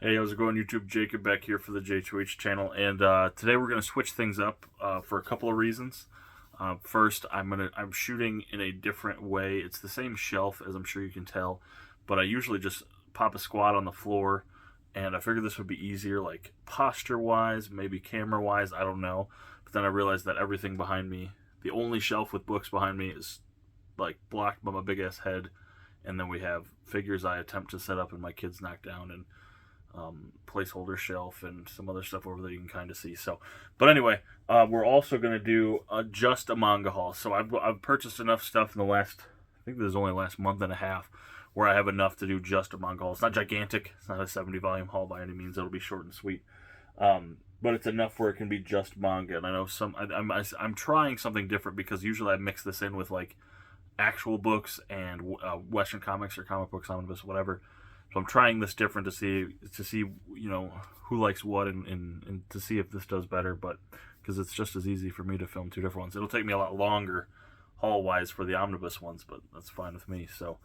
Hey, how's it going, YouTube? Jacob back here for the JTwoH channel, and today we're going to switch things up for a couple of reasons. First, I'm shooting in a different way. It's the same shelf, as I'm sure you can tell, but I usually just pop a squat on the floor, and I figured this would be easier, like posture-wise, maybe camera-wise, I don't know. But then I realized that everything behind me, the only shelf with books behind me is like blocked by my big-ass head, and then we have figures I attempt to set up and my kids knock down, and placeholder shelf and some other stuff over there you can kind of see. So, but anyway, we're also going to do just a manga haul. So I've purchased enough stuff in the last, I think this is only the last month and a half, where I have enough to do just a manga haul. It's not gigantic. It's not a 70 volume haul by any means. It'll be short and sweet. But it's enough where it can be just manga. And I know I'm trying something different because usually I mix this in with like actual books and Western comics or comic books, omnibus, whatever. So I'm trying this different to see you know who likes what and to see if this does better. But because it's just as easy for me to film two different ones. It'll take me a lot longer haul wise for the omnibus ones, but that's fine with me. So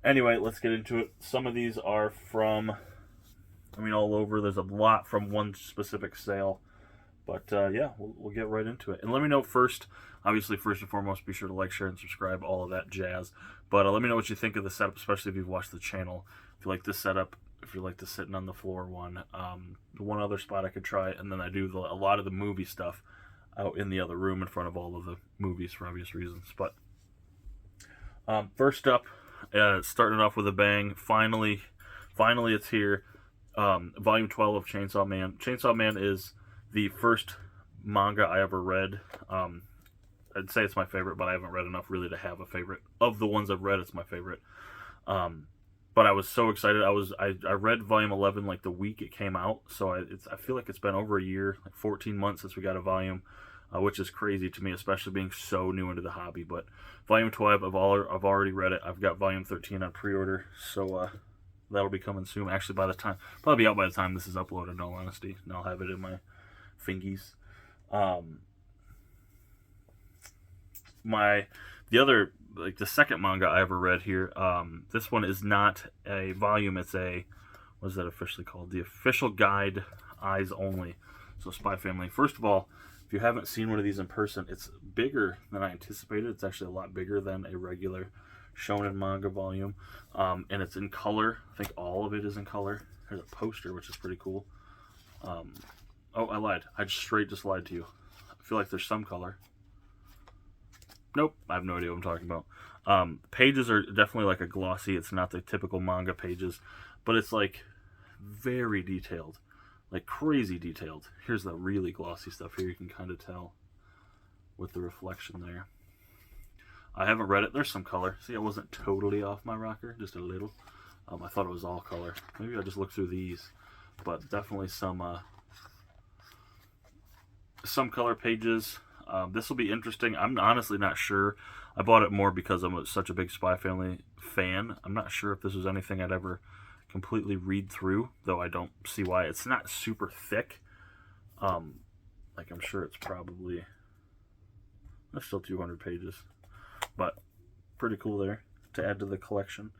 anyway, let's get into it. Some of these are from, I mean, all over. There's a lot from one specific sale. But yeah, we'll get right into it. And let me know first, obviously, first and foremost, be sure to like, share, and subscribe, all of that jazz. But let me know what you think of the setup, especially if you've watched the channel. If you like this setup, if you like the sitting on the floor one. One other spot I could try, and then I do a lot of the movie stuff out in the other room in front of all of the movies for obvious reasons. But first up, starting off with a bang, finally it's here. Volume 12 of Chainsaw Man. Chainsaw Man is the first manga I ever read. I'd say it's my favorite, but I haven't read enough really to have a favorite. Of the ones I've read, it's my favorite. But I was so excited. I read volume 11 like the week it came out, so I feel like it's been over a year, like 14 months since we got a volume, which is crazy to me, especially being so new into the hobby. But volume 12, I've already read it. I've got volume 13 on pre-order, so that'll be coming soon. Actually, probably be out by the time this is uploaded, in all honesty, and I'll have it in my fingies. The second manga I ever read here, this one is not a volume, it's a, what is that officially called? The Official Guide, Eyes Only. So Spy Family. First of all, if you haven't seen one of these in person, it's bigger than I anticipated. It's actually a lot bigger than a regular shonen manga volume. And it's in color. I think all of it is in color. There's a poster, which is pretty cool. Oh, I lied. I just lied to you. I feel like there's some color. Nope, I have no idea what I'm talking about. Pages are definitely like a glossy. It's not the typical manga pages, but it's like very detailed, like crazy detailed. Here's the really glossy stuff here. You can kind of tell with the reflection there. I haven't read it. There's some color. See, I wasn't totally off my rocker, just a little. I thought it was all color. Maybe I just looked through these, but definitely some color pages. This will be interesting. I'm honestly not sure. I bought it more because I'm such a big Spy Family fan. I'm not sure if this was anything I'd ever completely read through, though I don't see why. It's not super thick. Like I'm sure it's probably, that's still 200 pages, but pretty cool there to add to the collection.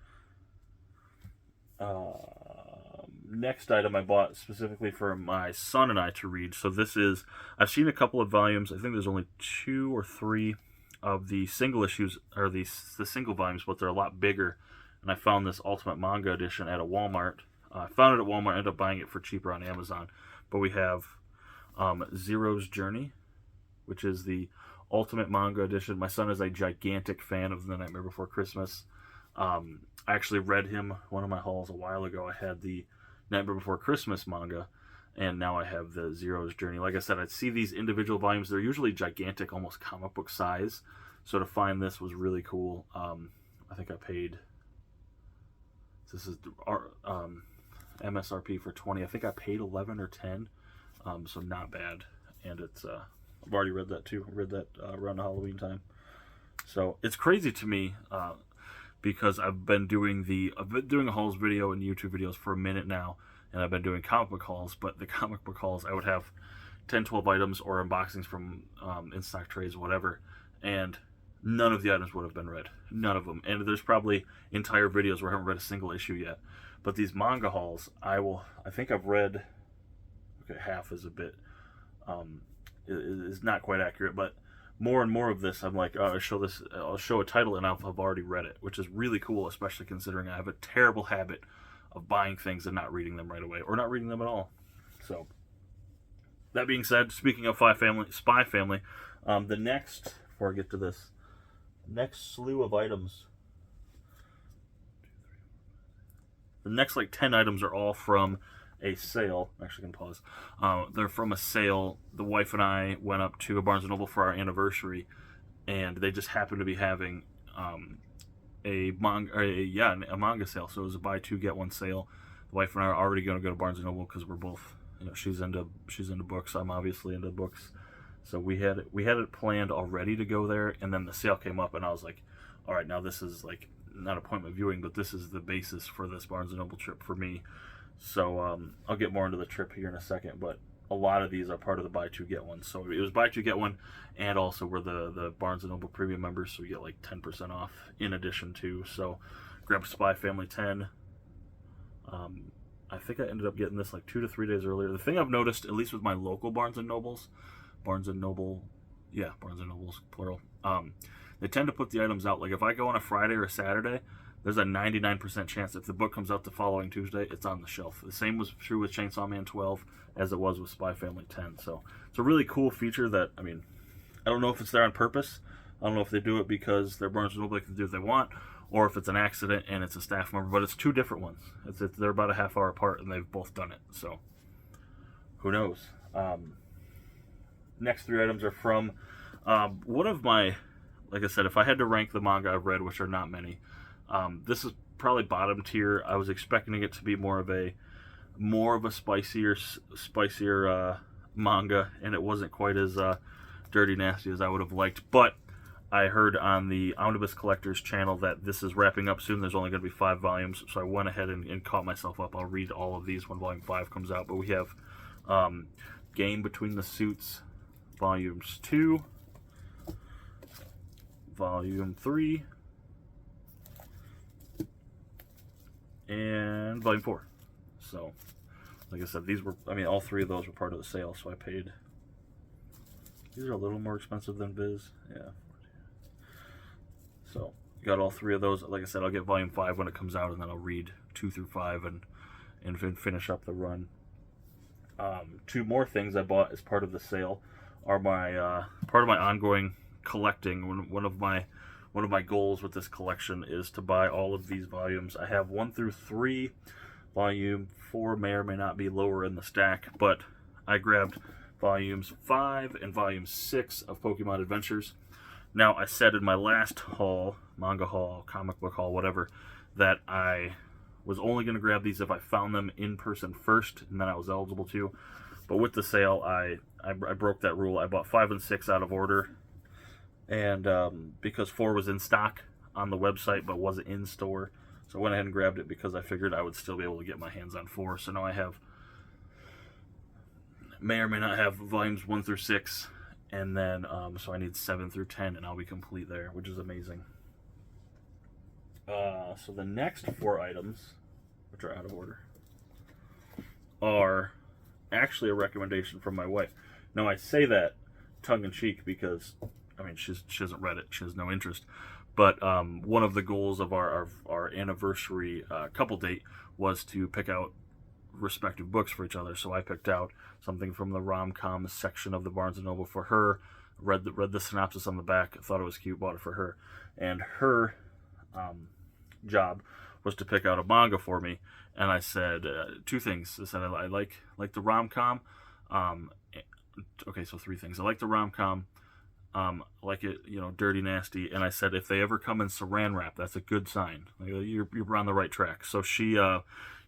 Next item I bought specifically for my son and I to read. So this is, I've seen a couple of volumes. I think there's only 2 or 3 of the single issues, or the single volumes, but they're a lot bigger. And I found this Ultimate Manga edition at a Walmart. I found it at Walmart, ended up buying it for cheaper on Amazon. But we have Zero's Journey, which is the Ultimate Manga edition. My son is a gigantic fan of The Nightmare Before Christmas. I actually read him one of my hauls a while ago. I had the Nightmare Before Christmas manga, and now I have the Zero's Journey. Like I said, I'd see these individual volumes. They're usually gigantic, almost comic book size. So to find this was really cool. I think I paid, this is MSRP for 20. I think I paid 11 or 10, so not bad. And it's I've already read that too. I read that around the Halloween time. So it's crazy to me. Because I've been doing a hauls video and YouTube videos for a minute now, and I've been doing comic book hauls, but the comic book hauls, I would have 10, 12 items or unboxings from in-stock trays, whatever, and none of the items would have been read. None of them. And there's probably entire videos where I haven't read a single issue yet. But these manga hauls, I think I've read, okay, half is a bit, is not quite accurate, but more and more of this, I'm like, oh, I'll show a title and I've already read it, which is really cool, especially considering I have a terrible habit of buying things and not reading them right away, or not reading them at all. So, that being said, speaking of Spy Family, the next, before I get to this, next slew of items, the next like 10 items are all from a sale. Actually, I can pause. They're from a sale. The wife and I went up to a Barnes & Noble for our anniversary, and they just happened to be having a manga sale. So it was a buy two get one sale. The wife and I are already going to go to Barnes & Noble because we're both, she's into books. I'm obviously into books. So we had it planned already to go there, and then the sale came up, and I was like, all right, now this is like not appointment viewing, but this is the basis for this Barnes & Noble trip for me. So I'll get more into the trip here in a second, but a lot of these are part of the buy two get one. So it was buy two get one, and also we're the Barnes & Noble premium members, so we get like 10% off in addition to. So grab Spy Family 10. I think I ended up getting this like 2 to 3 days earlier. The thing I've noticed, at least with my local Barnes & Nobles, Barnes & Nobles plural, they tend to put the items out. Like if I go on a Friday or a Saturday, there's a 99% chance if the book comes out the following Tuesday, it's on the shelf. The same was true with Chainsaw Man 12 as it was with Spy Family 10. So it's a really cool feature that, I mean, I don't know if it's there on purpose. I don't know if they do it because they're Barnes & Noble, they can do what they want, or if it's an accident and it's a staff member. But it's two different ones. They're about a half hour apart, and they've both done it. So who knows? Next three items are from one of my, like I said, if I had to rank the manga I've read, which are not many, this is probably bottom tier. I was expecting it to be more of a spicier manga, and it wasn't quite as dirty nasty as I would have liked. But I heard on the Omnibus Collectors channel that this is wrapping up soon. There's only going to be 5 volumes, so I went ahead and caught myself up. I'll read all of these when Volume 5 comes out. But we have Game Between the Suits, Volumes 2, Volume 3, and Volume 4. So, like I said, all three of those were part of the sale, so I paid. These are a little more expensive than Viz. Yeah. So, got all three of those. Like I said, I'll get Volume 5 when it comes out, and then I'll read 2 through 5 and finish up the run. 2 more things I bought as part of the sale are my part of my ongoing collecting. One of my goals with this collection is to buy all of these volumes. I have 1 through 3. Volume 4 may or may not be lower in the stack, but I grabbed Volumes 5 and Volume 6 of Pokemon Adventures. Now, I said in my last haul, manga haul, comic book haul, whatever, that I was only going to grab these if I found them in person first, and then I was eligible to. But with the sale, I broke that rule. I bought 5 and 6 out of order, and because 4 was in stock on the website but wasn't in store, so I went ahead and grabbed it because I figured I would still be able to get my hands on 4. So now I may or may not have volumes 1 through 6, and then so I need 7 through 10, and I'll be complete there, which is amazing. So the next 4 items, which are out of order, are actually a recommendation from my wife. Now, I say that tongue-in-cheek because, I mean, she hasn't read it. She has no interest. But one of the goals of our anniversary couple date was to pick out respective books for each other. So I picked out something from the rom-com section of the Barnes & Noble for her, read the synopsis on the back, thought it was cute, bought it for her. And her job was to pick out a manga for me. And I said 2 things. I said I like the rom-com. Okay, so 3 things. I like the rom-com. Like it, dirty, nasty. And I said, if they ever come in saran wrap, that's a good sign. You're on the right track. So she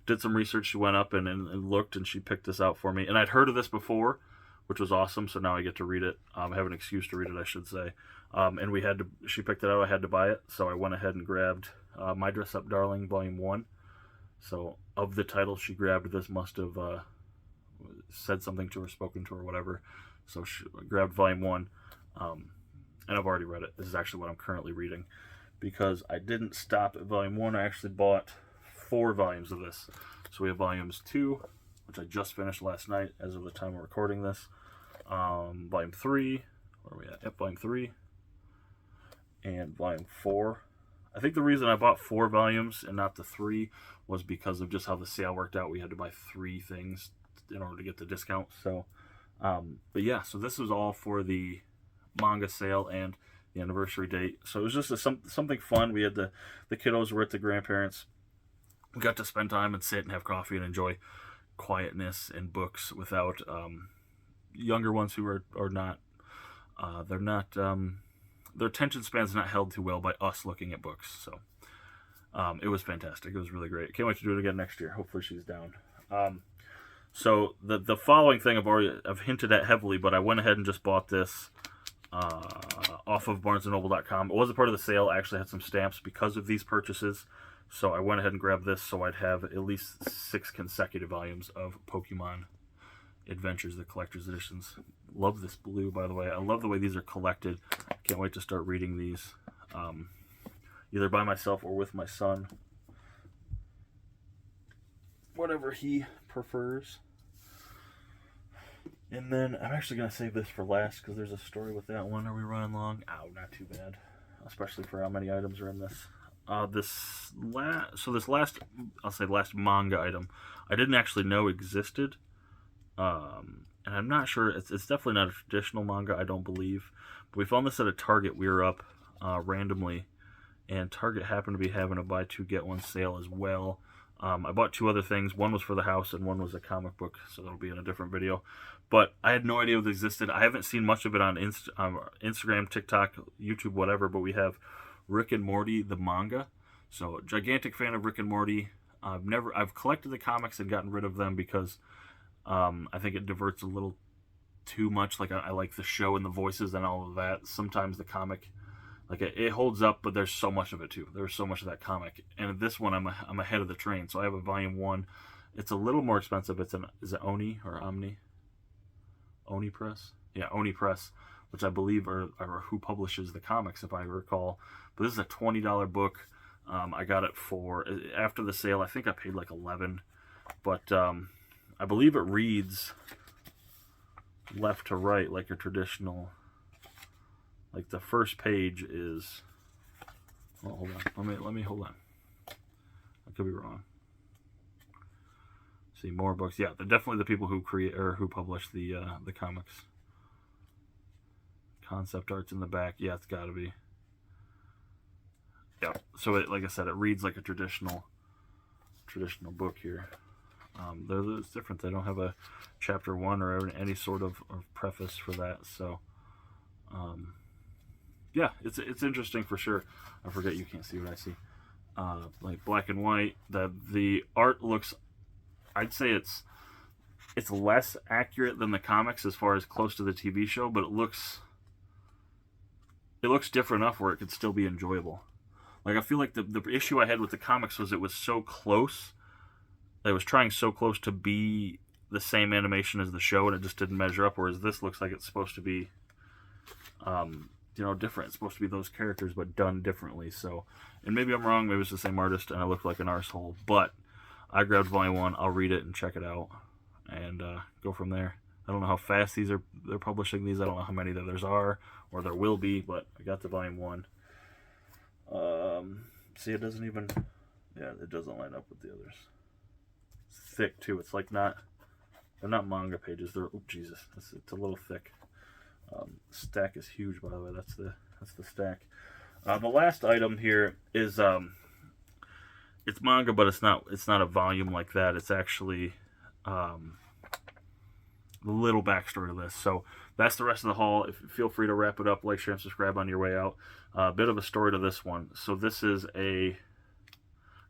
did some research. She went up and looked, and she picked this out for me. And I'd heard of this before, which was awesome. So now I get to read it. I have an excuse to read it, I should say. And she picked it out. I had to buy it. So I went ahead and grabbed My Dress Up Darling, Volume 1. So of the title she grabbed, this must have said something to her, spoken to her, whatever. So she grabbed Volume 1. And I've already read it. This is actually what I'm currently reading, because I didn't stop at Volume 1. I actually bought 4 volumes of this. So we have volumes 2, which I just finished last night as of the time we're recording this. Volume 3, where are we at? Yep, volume 3. And volume 4. I think the reason I bought 4 volumes and not the 3 was because of just how the sale worked out. We had to buy 3 things in order to get the discount. So, but yeah, so this was all for the manga sale and the anniversary date. So it was just something fun. We had the kiddos were at the grandparents. We got to spend time and sit and have coffee and enjoy quietness and books without younger ones who are not they're not their attention span's not held too well by us looking at books. So it was fantastic. It was really great. Can't wait to do it again next year. Hopefully she's down. So the following thing I've hinted at heavily, but I went ahead and just bought this off of BarnesandNoble.com. It wasn't part of the sale. I actually had some stamps because of these purchases. So I went ahead and grabbed this so I'd have at least 6 consecutive volumes of Pokemon Adventures, the collector's editions. Love this blue, by the way. I love the way these are collected. Can't wait to start reading these either by myself or with my son. Whatever he prefers. And then I'm actually going to save this for last because there's a story with that one. Are we running long? Oh, not too bad. Especially for how many items are in this. This last manga item I didn't actually know existed. And I'm not sure, it's definitely not a traditional manga, I don't believe. But we found this at a Target. We were up randomly, and Target happened to be having a buy 2 get 1 sale as well. I bought 2 other things. One was for the house and one was a comic book, so that'll be in a different video. But I had no idea it existed. I haven't seen much of it on Instagram, TikTok, YouTube, whatever, but we have Rick and Morty, the manga. So, gigantic fan of Rick and Morty. I've collected the comics and gotten rid of them because I think it diverts a little too much. Like I like the show and the voices and all of that. Sometimes the comic, like it holds up, but there's so much of it too. There's so much of that comic. And this one, I'm ahead of the train. So I have a volume 1. It's a little more expensive. Is it Oni or Omni? Oni Press? Yeah, Oni Press, which I believe are who publishes the comics, if I recall. But this is a $20 book. I got it for, after the sale, I think I paid like $11. But I believe it reads left to right like a traditional, like the first page is, oh, hold on, let me hold on, I could be wrong. See, more books. Yeah, they're definitely the people who create or who publish the comics. Concept art's in the back. Yeah, it's got to be. Yeah. So like I said, it reads like a traditional book here. It's different. They don't have a chapter 1 or any sort of preface for that. So, yeah, it's interesting for sure. I forget you can't see what I see. Like black and white. The art looks, I'd say it's less accurate than the comics as far as close to the TV show, but it looks different enough where it could still be enjoyable. Like I feel like the issue I had with the comics was it was so close. It was trying so close to be the same animation as the show, and it just didn't measure up. Whereas this looks like it's supposed to be, different. It's supposed to be those characters, but done differently. So, and maybe I'm wrong. Maybe it's the same artist, and I look like an arsehole. But I grabbed volume 1. I'll read it and check it out, and go from there. I don't know how fast they're publishing these. I don't know how many there's are, or there will be. But I got the volume 1. See, it doesn't even. Yeah, it doesn't line up with the others. Thick too. It's like they're not manga pages. They're, oh Jesus, it's a little thick. Stack is huge, by the way. That's the stack. The last item here is it's manga, but it's not a volume like that. It's actually a little backstory to this. So that's the rest of the haul. Feel free to wrap it up, like, share, and subscribe on your way out. A bit of a story to this one. So this is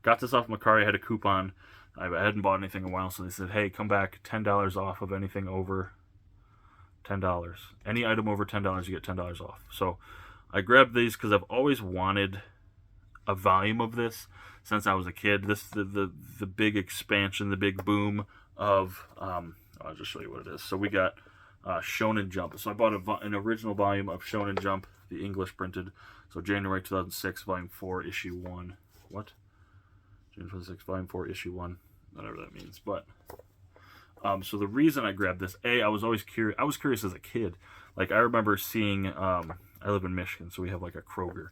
got this off Macari. I had a coupon. I hadn't bought anything in a while, so they said, hey, come back, $10 off of anything over $10. Any item over $10, you get $10 off. So I grabbed these because I've always wanted a volume of this since I was a kid. This the big expansion, the big boom of, I'll just show you what it is. So we got Shonen Jump. So I bought an original volume of Shonen Jump, the English printed. So January 2006, volume 4, issue 1. What? June 26, Volume 4, Issue 1, whatever that means. But so the reason I grabbed this, I was always curious. I was curious as a kid. Like, I remember seeing, I live in Michigan, so we have like a Kroger,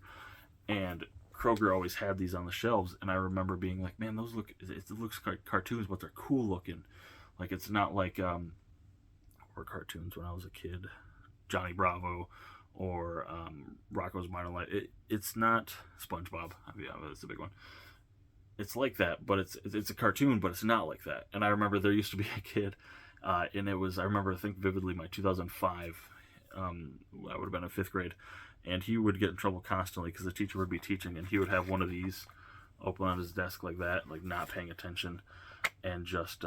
and Kroger always had these on the shelves, and I remember being like, man, those look, it looks like cartoons, but they're cool looking. Like, it's not like, or cartoons when I was a kid, Johnny Bravo, or Rocco's Minor Life. It's not SpongeBob. Yeah, that's a big one. It's like that, but it's a cartoon, but it's not like that. And I remember there used to be a kid, and it was, I think vividly, my 2005, I would have been in 5th grade, and he would get in trouble constantly because the teacher would be teaching, and he would have one of these open on his desk like that, like not paying attention, and just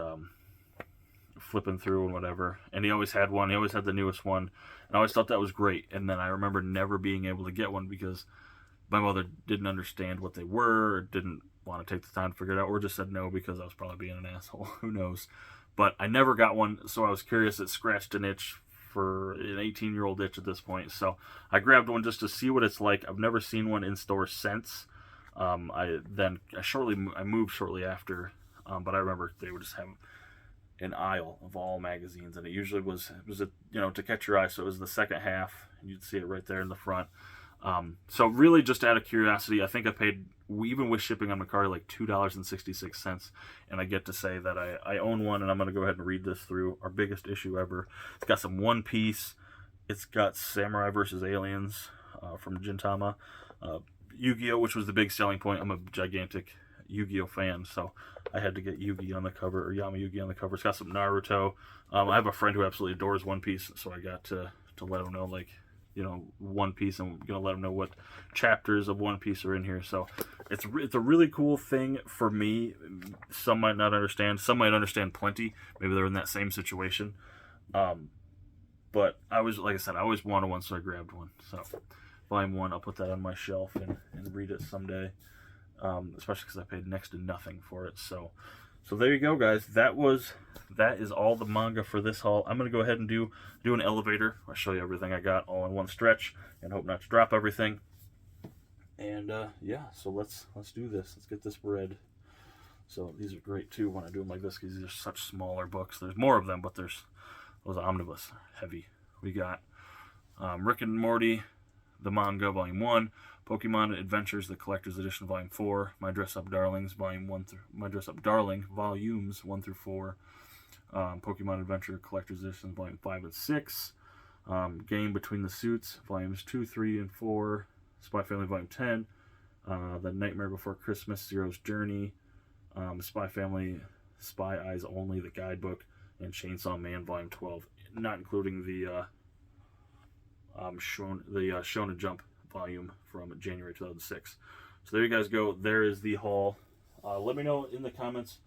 flipping through and whatever. And he always had one. He always had the newest one, and I always thought that was great. And then I remember never being able to get one because my mother didn't understand what they were, or didn't want to take the time to figure it out, or just said no because I was probably being an asshole. Who knows? But I never got one, so I was curious. It scratched an itch for an 18-year-old itch at this point. So I grabbed one just to see what it's like. I've never seen one in stores since. I moved shortly after, but I remember they would just have an aisle of all magazines, and it usually was to catch your eye. So it was the second half, and you'd see it right there in the front. So really just out of curiosity, I think I paid, even with shipping on my card, like $2.66, and I get to say that I own one, and I'm going to go ahead and read this through. Our biggest issue ever. It's got some One Piece. It's got Samurai vs. Aliens from Gintama. Yu-Gi-Oh!, which was the big selling point. I'm a gigantic Yu-Gi-Oh! Fan, so I had to get Yugi on the cover, or Yama Yugi on the cover. It's got some Naruto. I have a friend who absolutely adores One Piece, so I got to let him know, like, One Piece, and I'm gonna let them know what chapters of One Piece are in here. So it's a really cool thing for me. Some might not understand. Some might understand plenty. Maybe they're in that same situation. But I was, like I said, I always wanted one, so I grabbed one. So Volume 1, I'll put that on my shelf and read it someday. Especially because I paid next to nothing for it. So there you go, guys. That is all the manga for this haul. I'm gonna go ahead and do an elevator. I'll show you everything I got all in one stretch, and hope not to drop everything. And yeah, so let's do this. Let's get this read. So these are great too when I do them like this, because these are such smaller books. There's more of them, but there's those omnibus heavy. We got Rick and Morty, the manga, Volume 1. Pokemon Adventures, the Collector's Edition, Volume 4. My Dress Up Darlings, My Dress Up Darling, Volumes 1 through 4. Pokemon Adventure Collector's Edition, Volume 5 and 6. Game Between the Suits, Volumes 2, 3, and 4. Spy Family, Volume 10. The Nightmare Before Christmas, Zero's Journey. Spy Family, Spy Eyes Only, the Guidebook. And Chainsaw Man, Volume 12. Not including the Shonen Jump volume from January 2006. So there you guys go. There is the haul. Let me know in the comments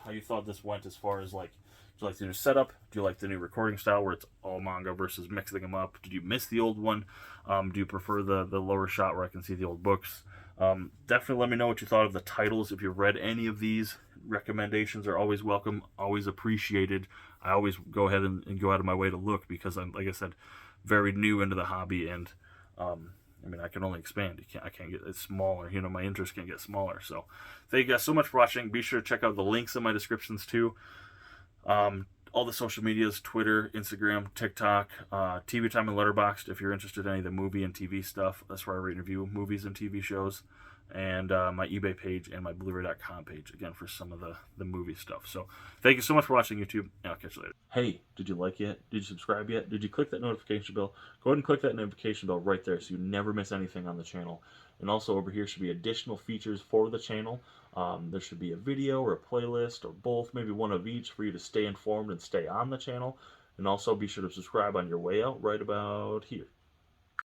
how you thought this went, as far as, like, do you like the new setup? Do you like the new recording style where it's all manga versus mixing them up? Did you miss the old one? Do you prefer the lower shot where I can see the old books? Definitely let me know what you thought of the titles. If you've read any of these, recommendations are always welcome, always appreciated. I always go ahead and go out of my way to look, because I'm, like I said, very new into the hobby, and I can only expand. I can't get it smaller. My interest can't get smaller. So thank you guys so much for watching. Be sure to check out the links in my descriptions too. All the social medias, Twitter, Instagram, TikTok, TV Time and Letterboxd if you're interested in any of the movie and TV stuff. That's where I rate and review movies and TV shows. And my eBay page and my Blu-ray.com page, again, for some of the movie stuff. So thank you so much for watching, YouTube, and I'll catch you later. Hey, did you like it? Did you subscribe yet? Did you click that notification bell? Go ahead and click that notification bell right there so you never miss anything on the channel. And also over here should be additional features for the channel. There should be a video or a playlist or both, maybe one of each, for you to stay informed and stay on the channel. And also be sure to subscribe on your way out right about here.